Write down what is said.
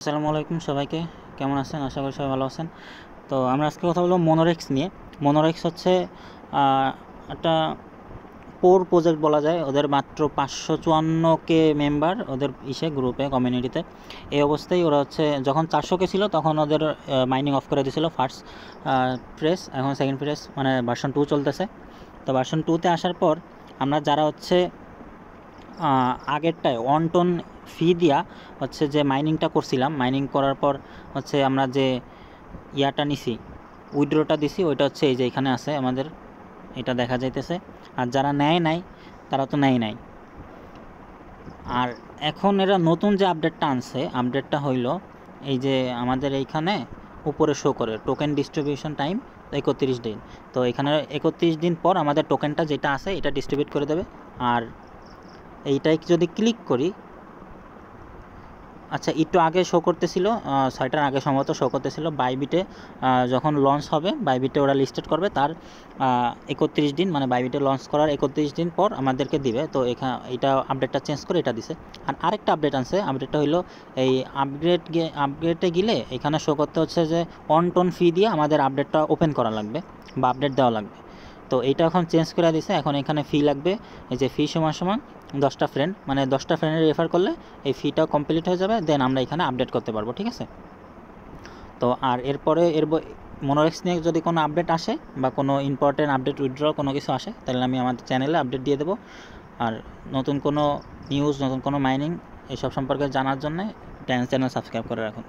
আসসালামু আলাইকুম সবাইকে, কেমন আছেন? আশা করি সবাই ভালো আছেন। তো আমরা আজকে কথা বলবো মনোরেক্স নিয়ে। মনোরেক্স হচ্ছে একটা পোর প্রজেক্ট বলা যায়। ওদের মাত্র 554K মেম্বার ওদের গ্রুপে, কমিউনিটিতে। এই অবস্থায় ওরা হচ্ছে যখন 400K ছিল তখন ওদের মাইনিং অফ করে দিয়েছিল ফার্স্ট ফেজ। এখন সেকেন্ড ফেজ মানে ভার্সন 2 চলতেছে। তো ভার্সন 2তে আসার পর আমরা যারা হচ্ছে আগেরটায় 1 টন ফি দিয়া হচ্ছে যে মাইনিংটা করছিলাম, মাইনিং করার পর হচ্ছে আমরা যে ইয়াটা নিছি, উইথড্রটা দিছি, ওইটা হচ্ছে এই যে এখানে আছে আমাদের, এটা দেখা যাইতেছে। আর যারা নেয় নাই তারা তো নেয় নাই। আর এখন এরা নতুন যে আপডেটটা আনছে, আপডেটটা হইল এই যে আমাদের এইখানে উপরে শো করে টোকেন ডিস্ট্রিবিউশন টাইম 31 দিন। তো এখানে 31 দিন পর আমাদের টোকেনটা যেটা আছে এটা ডিস্ট্রিবিউট করে দেবে। আর এইটাই যদি ক্লিক করি, আচ্ছা একটু আগে শো করতেছিল, 6টার আগে সম্ভবত শো করতেছিল বাইবিটে যখন লঞ্চ হবে, বাইবিটে ওরা লিস্টেড করবে তার 31 দিন, মানে বাইবিটে লঞ্চ করার 31 দিন পর আমাদেরকে দিবে। তো এইটা আপডেটটা চেঞ্জ করে এটা দিছে। আর আরেকটা আপডেট আনছে, আপডেটটা হইলো এই আপগ্রেডে গেলে এখানে শো করতে হচ্ছে যে 1 টন ফি দিয়ে আমাদের আপডেটটা ওপেন করা লাগবে বা আপডেট দেওয়া লাগবে। তো এইটা এখন চেঞ্জ করে দিছে। এখন এখানে ফি লাগবে, এই যে ফি সমান 10টা ফ্রেন্ড, মানে 10টা ফ্রেন্ডের রেফার করলে এই ফিটাও কমপ্লিট হয়ে যাবে, দেন আমরা এখানে আপডেট করতে পারবো। ঠিক আছে? তো আর এরপরে মনোরেক্স নিয়ে যদি কোনো আপডেট আসে বা কোনো ইম্পর্টেন্ট আপডেট, উইথড্র কোনো কিছু আসে, তাহলে আমি আমাদের চ্যানেলে আপডেট দিয়ে দেবো। আর নতুন কোনো নিউজ, নতুন কোনো মাইনিং এসব সম্পর্কে জানার জন্য চ্যানেল সাবস্ক্রাইব করে রাখুন।